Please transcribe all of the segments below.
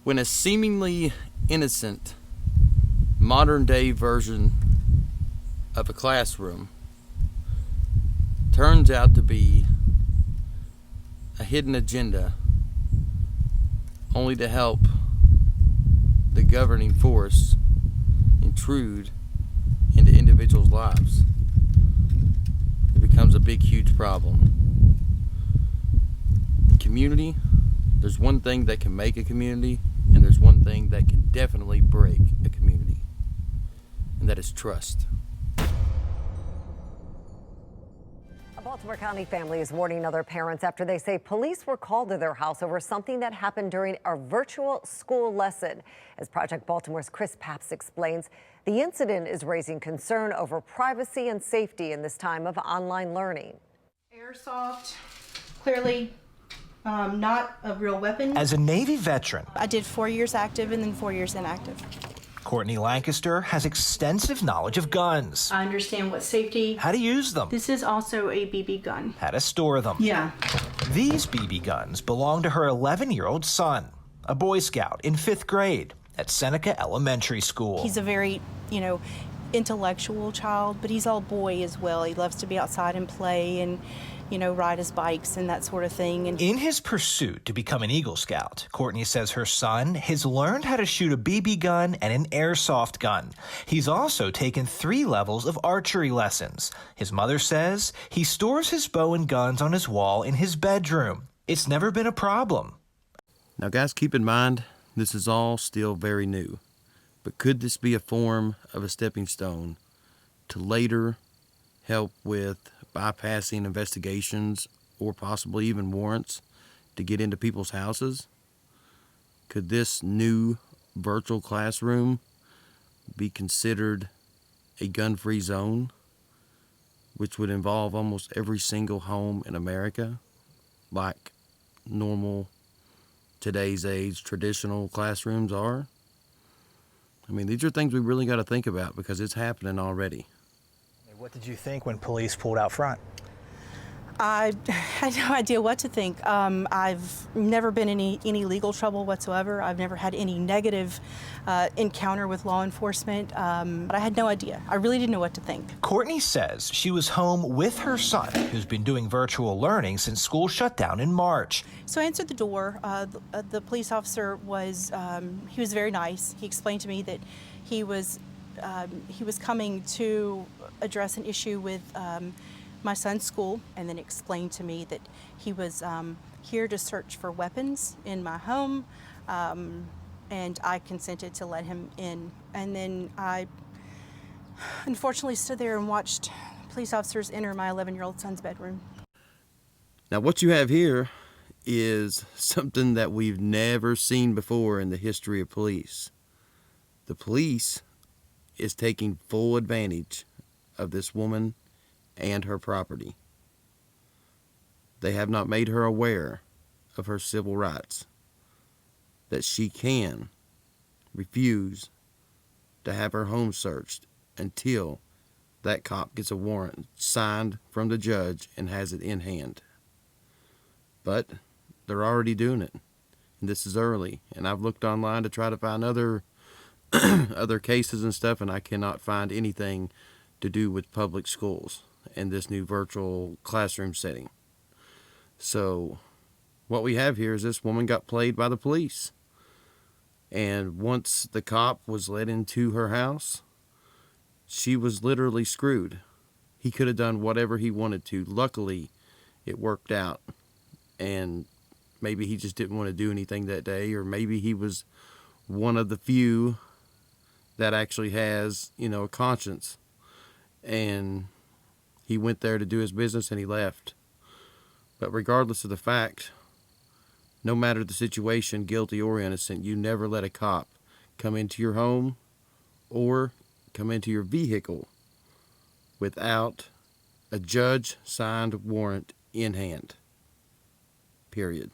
When a seemingly innocent modern day version of a classroom turns out to be a hidden agenda only to help the governing force intrude into individuals' lives, it becomes a big, huge problem. In community, there's one thing that can make a community, and there's one thing that can definitely break a community, and that is trust. A Baltimore County family is warning other parents after they say police were called to their house over something that happened during a virtual school lesson. As Project Baltimore's Chris Papps explains, the incident is raising concern over privacy and safety in this time of online learning. Airsoft, clearly not a real weapon. As a Navy veteran, I did 4 years active and then 4 years inactive. Courtney Lancaster has extensive knowledge of guns. I understand what safety. How to use them. This is also a BB gun. How to store them. Yeah. These BB guns belong to her 11-year-old son, a Boy Scout in 5th grade at Seneca Elementary School. He's a very, intellectual child, but he's all boy as well. He loves to be outside and play and, ride his bikes and that sort of thing. And in his pursuit to become an Eagle Scout, Courtney says her son has learned how to shoot a BB gun and an airsoft gun. He's also taken 3 levels of archery lessons. His mother says he stores his bow and guns on his wall in his bedroom. It's never been a problem. Now, guys, keep in mind, this is all still very new. But could this be a form of a stepping stone to later help with bypassing investigations or possibly even warrants to get into people's houses? Could this new virtual classroom be considered a gun-free zone, which would involve almost every single home in America, like normal, today's age, traditional classrooms are? I mean, these are things we really got to think about because it's happening already. What did you think when police pulled out front? I had no idea what to think. I've never been in any legal trouble whatsoever. I've never had any negative encounter with law enforcement, but I had no idea. I really didn't know what to think. Courtney says she was home with her son, who's been doing virtual learning since school shut down in March. So I answered the door. The police officer he was very nice. He explained to me that he was coming to address an issue with my son's school, and then explained to me that he was here to search for weapons in my home, and I consented to let him in. And then I unfortunately stood there and watched police officers enter my 11-year-old son's bedroom. Now, what you have here is something that we've never seen before in the history of police. The police is taking full advantage of this woman and her property. They have not made her aware of her civil rights, that she can refuse to have her home searched until that cop gets a warrant signed from the judge and has it in hand. But they're already doing it, and this is early, and I've looked online to try to find other cases and stuff, and I cannot find anything to do with public schools and this new virtual classroom setting. So what we have here is this woman got played by the police, and once the cop was let into her house, she was literally screwed. He could have done whatever he wanted to. Luckily, it worked out, and maybe he just didn't want to do anything that day, or maybe he was one of the few that actually has, a conscience, and he went there to do his business and he left. But regardless of the fact, no matter the situation, guilty or innocent, you never let a cop come into your home or come into your vehicle without a judge-signed warrant in hand. Period.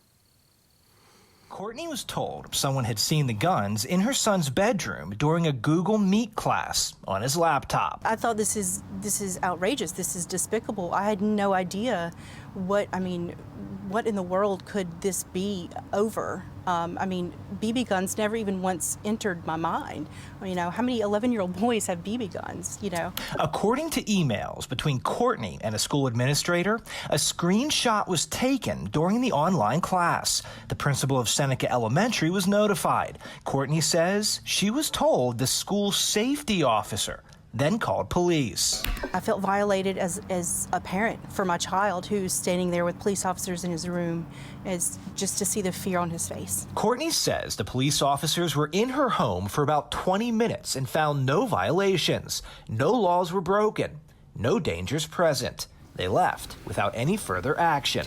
Courtney was told someone had seen the guns in her son's bedroom during a Google Meet class on his laptop. I thought this is outrageous. This is despicable. I had no idea what in the world could this be over? BB guns never even once entered my mind. How many 11-year-old boys have BB guns, According to emails between Courtney and a school administrator, a screenshot was taken during the online class. The principal of Seneca Elementary was notified. Courtney says she was told the school safety officer then called police. I felt violated as a parent for my child who's standing there with police officers in his room, as just to see the fear on his face. Courtney says the police officers were in her home for about 20 minutes and found no violations. No laws were broken, no dangers present. They left without any further action.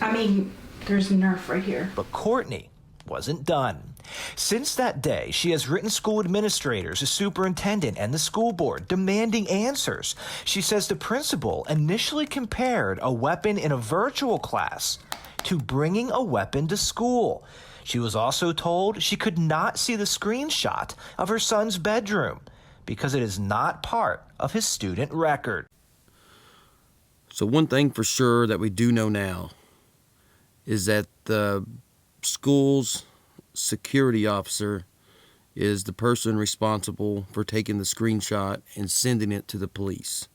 There's a Nerf right here. But Courtney wasn't done. Since that day, she has written school administrators, a superintendent, and the school board demanding answers. She says the principal initially compared a weapon in a virtual class to bringing a weapon to school. She was also told she could not see the screenshot of her son's bedroom because it is not part of his student record. So one thing for sure that we do know now is that the school's security officer is the person responsible for taking the screenshot and sending it to the police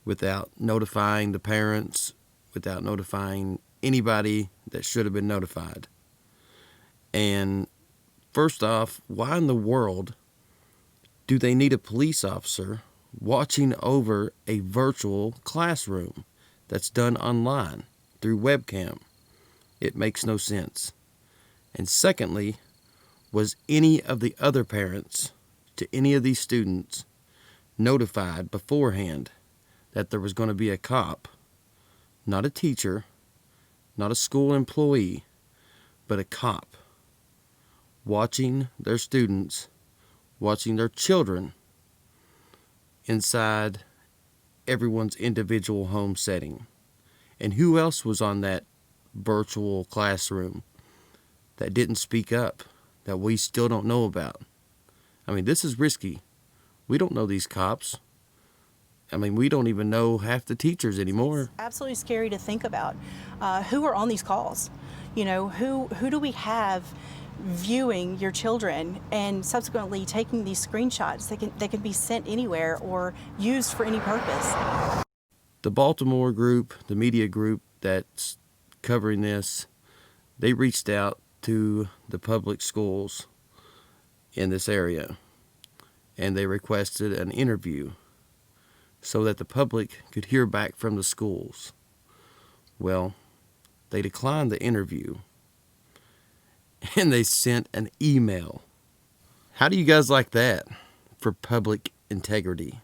without notifying the parents, without notifying anybody that should have been notified. And first off, why in the world do they need a police officer watching over a virtual classroom that's done online through webcam? It makes no sense. And secondly, was any of the other parents to any of these students notified beforehand that there was going to be a cop, not a teacher, not a school employee, but a cop watching their students, watching their children inside everyone's individual home setting? And who else was on that virtual classroom that didn't speak up, that we still don't know about? This is risky. We don't know these cops. We don't even know half the teachers anymore. It's absolutely scary to think about who are on these calls. Who do we have viewing your children and subsequently taking these screenshots? They can be sent anywhere or used for any purpose. The Baltimore group, the media group that's covering this, they reached out to the public schools in this area, and they requested an interview so that the public could hear back from the schools. Well, they declined the interview, and they sent an email. How do you guys like that for public integrity?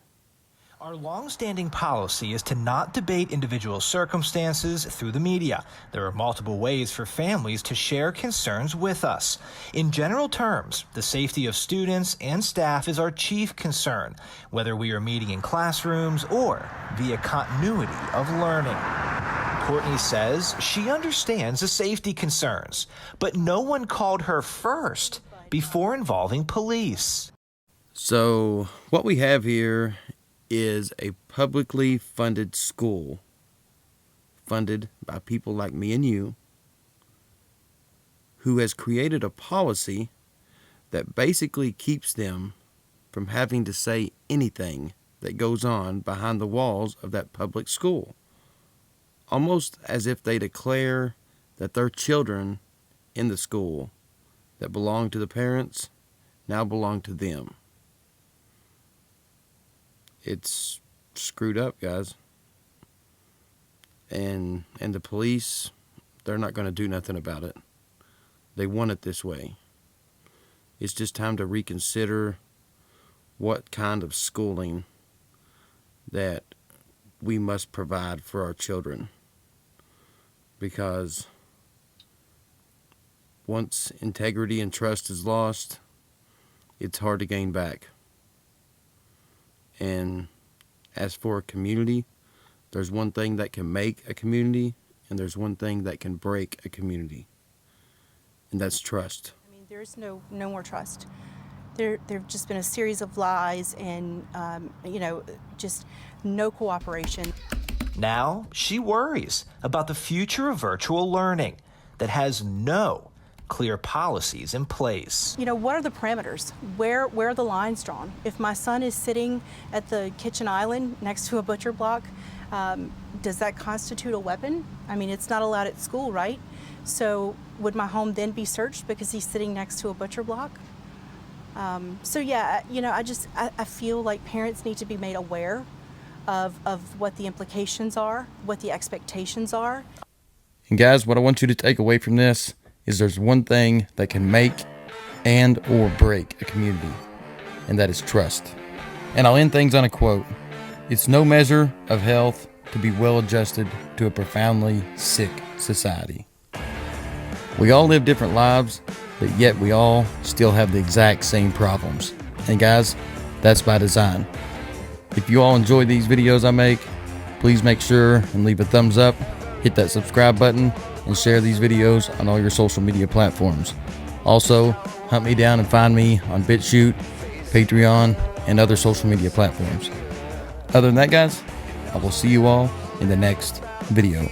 Our long-standing policy is to not debate individual circumstances through the media. There are multiple ways for families to share concerns with us. In general terms, the safety of students and staff is our chief concern, whether we are meeting in classrooms or via continuity of learning. Courtney says she understands the safety concerns, but no one called her first before involving police. So what we have here is a publicly funded school, funded by people like me and you, who has created a policy that basically keeps them from having to say anything that goes on behind the walls of that public school. Almost as if they declare that their children in the school that belong to the parents now belong to them. It's screwed up, guys. And the police, they're not going to do nothing about it. They want it this way. It's just time to reconsider what kind of schooling that we must provide for our children. Because once integrity and trust is lost, it's hard to gain back. And as for a community, there's one thing that can make a community, and there's one thing that can break a community, and that's trust. There's no more trust. There've just been a series of lies and, just no cooperation. Now she worries about the future of virtual learning that has no clear policies in place. You know, what are the parameters? Where are the lines drawn? If my son is sitting at the kitchen island next to a butcher block, does that constitute a weapon? I mean, it's not allowed at school, right? So would my home then be searched because he's sitting next to a butcher block? So yeah, you know, I feel like parents need to be made aware of what the implications are, what the expectations are. And guys, what I want you to take away from this is there's one thing that can make and or break a community, and that is trust. And I'll end things on a quote. It's no measure of health to be well adjusted to a profoundly sick society. We all live different lives, but yet we all still have the exact same problems. And guys, that's by design. If you all enjoy these videos I make, please make sure and leave a thumbs up, hit that subscribe button, and share these videos on all your social media platforms. Also, hunt me down and find me on BitChute, Patreon, and other social media platforms. Other than that, guys, I will see you all in the next video.